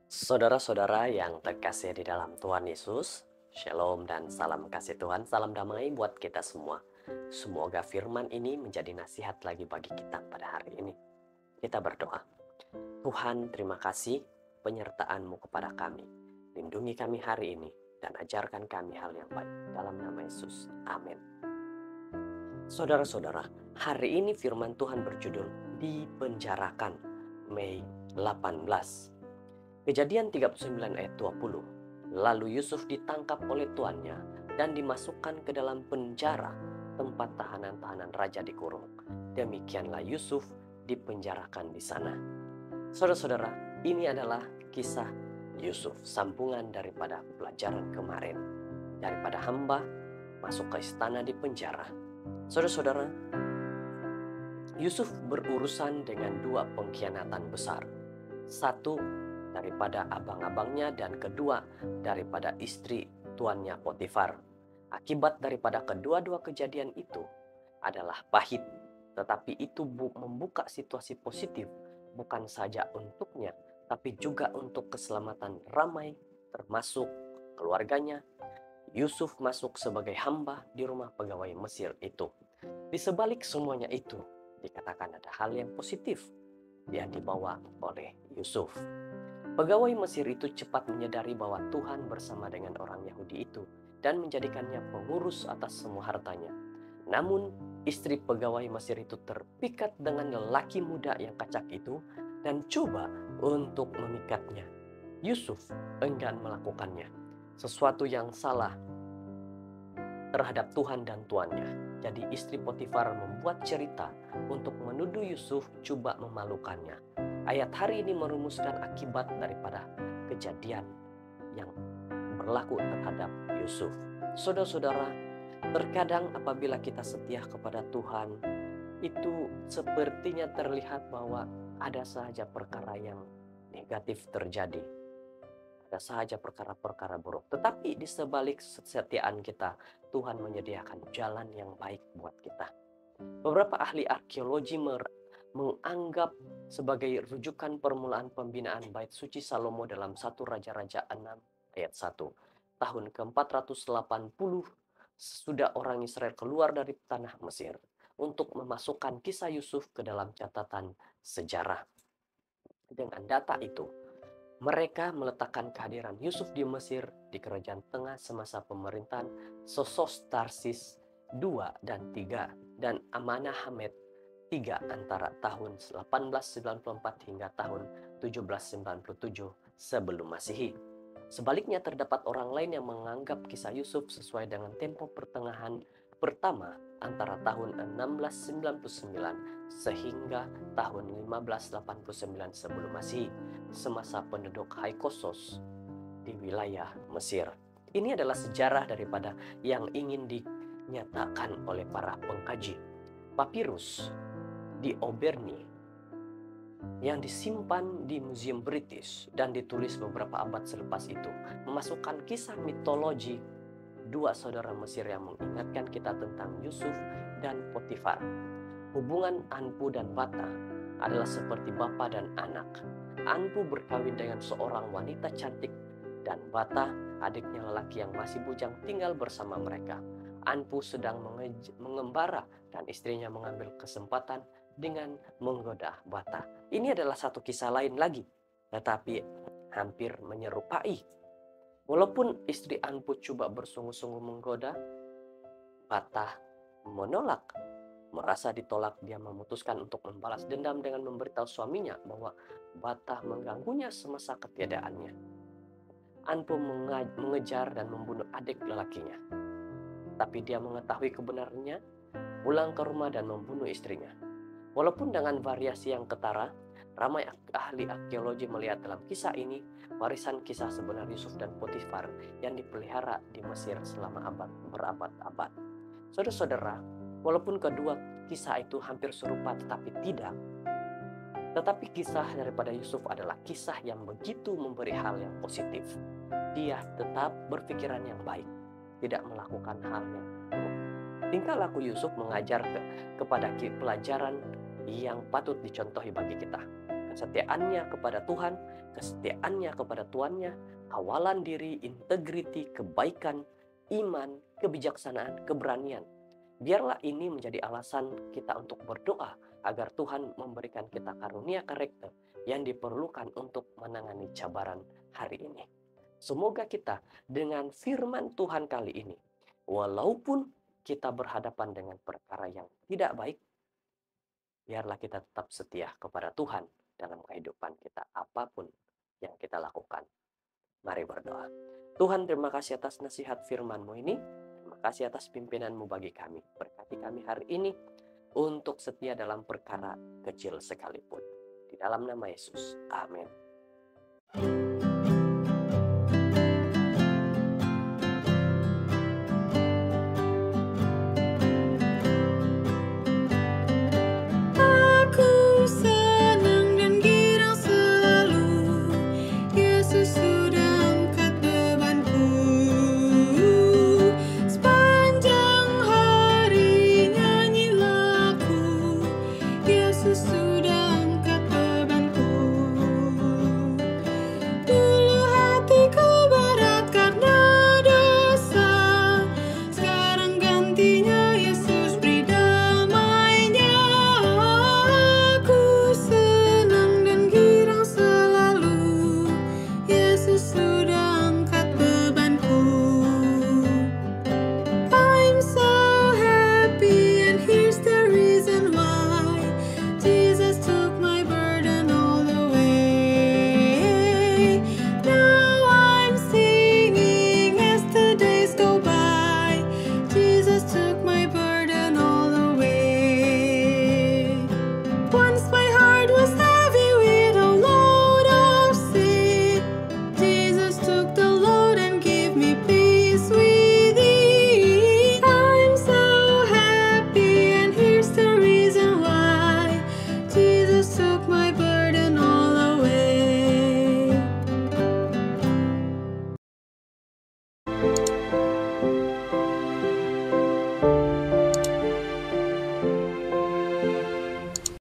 Saudara-saudara yang terkasih di dalam Tuhan Yesus, Shalom dan salam kasih Tuhan, salam damai buat kita semua. Semoga firman ini menjadi nasihat lagi bagi kita pada hari ini. Kita berdoa. Tuhan, terima kasih penyertaan-Mu kepada kami. Lindungi kami hari ini dan ajarkan kami hal yang baik. Dalam nama Yesus. Amin. Saudara-saudara, hari ini firman Tuhan berjudul Dipenjarakan, Mei 18. Kejadian 39 ayat 20. Lalu Yusuf ditangkap oleh tuannya dan dimasukkan ke dalam penjara, tempat tahanan-tahanan raja dikurung. Demikianlah Yusuf dipenjarakan di sana. Saudara-saudara, ini adalah kisah Yusuf, sambungan daripada pelajaran kemarin. Daripada hamba masuk ke istana di penjara. Saudara-saudara, Yusuf berurusan dengan dua pengkhianatan besar. Satu, daripada abang-abangnya, dan kedua daripada istri tuannya Potifar. Akibat daripada kedua-dua kejadian itu adalah pahit, tetapi itu membuka situasi positif bukan saja untuknya, tapi juga untuk keselamatan ramai, termasuk keluarganya. Yusuf masuk sebagai hamba di rumah pegawai Mesir itu. Di sebalik semuanya itu, dikatakan ada hal yang positif yang dibawa oleh Yusuf. Pegawai Mesir itu cepat menyadari bahwa Tuhan bersama dengan orang Yahudi itu dan menjadikannya pengurus atas semua hartanya. Namun, istri pegawai Mesir itu terpikat dengan lelaki muda yang kacak itu dan coba untuk memikatnya. Yusuf enggan melakukannya, sesuatu yang salah terhadap Tuhan dan tuannya. Jadi istri Potifar membuat cerita untuk menuduh Yusuf coba memalukannya. Ayat hari ini merumuskan akibat daripada kejadian yang berlaku terhadap Yusuf. Saudara-saudara, terkadang apabila kita setia kepada Tuhan, itu sepertinya terlihat bahwa ada saja perkara yang negatif terjadi. Ada saja perkara-perkara buruk. Tetapi di sebalik kesetiaan kita, Tuhan menyediakan jalan yang baik buat kita. Beberapa ahli arkeologi menganggap sebagai rujukan permulaan pembinaan Bait Suci Salomo dalam 1 Raja-Raja 6 ayat 1. Tahun ke-480 sudah orang Israel keluar dari tanah Mesir untuk memasukkan kisah Yusuf ke dalam catatan sejarah. Dengan data itu, mereka meletakkan kehadiran Yusuf di Mesir di kerajaan tengah semasa pemerintahan Sosostarsis II dan III dan Amanahamet III antara tahun 1894 hingga tahun 1797 sebelum Masehi. Sebaliknya terdapat orang lain yang menganggap kisah Yusuf sesuai dengan tempo pertengahan pertama antara tahun 1699 sehingga tahun 1589 sebelum Masehi, semasa penduduk Haiksos di wilayah Mesir. Ini adalah sejarah daripada yang ingin dinyatakan oleh para pengkaji. Papirus di Auvergne yang disimpan di Museum British dan ditulis beberapa abad selepas itu memasukkan kisah mitologi dua saudara Mesir yang mengingatkan kita tentang Yusuf dan Potifar. Hubungan Anpu dan Bata adalah seperti bapa dan anak. Anpu berkawin dengan seorang wanita cantik dan Bata, adiknya lelaki yang masih bujang, tinggal bersama mereka. Anpu sedang mengembara dan istrinya mengambil kesempatan dengan menggoda Bata. Ini adalah satu kisah lain lagi, tetapi hampir menyerupai. Walaupun istri Anpu coba bersungguh-sungguh menggoda, Bata menolak. Merasa ditolak, dia memutuskan untuk membalas dendam dengan memberitahu suaminya bahwa Bata mengganggunya semasa ketiadaannya. Anpu mengejar dan membunuh adik lelakinya. Tapi dia mengetahui kebenarannya, pulang ke rumah dan membunuh istrinya. Walaupun dengan variasi yang ketara, ramai ahli arkeologi melihat dalam kisah ini warisan kisah sebenar Yusuf dan Potifar yang dipelihara di Mesir selama berabad-abad. Saudara-saudara, walaupun kedua kisah itu hampir serupa tetapi kisah daripada Yusuf adalah kisah yang begitu memberi hal yang positif. Dia tetap berpikiran yang baik, tidak melakukan hal yang buruk. Tingkah laku Yusuf mengajar kepada pelajaran yang patut dicontohi bagi kita. kesetiaannya kepada Tuhan, kesetiaannya kepada tuannya, kawalan diri, integriti, kebaikan, iman, kebijaksanaan, keberanian. Biarlah ini menjadi alasan kita untuk berdoa agar Tuhan memberikan kita karunia karakter yang diperlukan untuk menangani cabaran hari ini. Semoga kita dengan firman Tuhan kali ini, walaupun kita berhadapan dengan perkara yang tidak baik, biarlah kita tetap setia kepada Tuhan dalam kehidupan kita apapun yang kita lakukan. Mari berdoa. Tuhan, terima kasih atas nasihat firman-Mu ini. Terima kasih atas pimpinan-Mu bagi kami. Berkati kami hari ini untuk setia dalam perkara kecil sekalipun. Di dalam nama Yesus. Amin.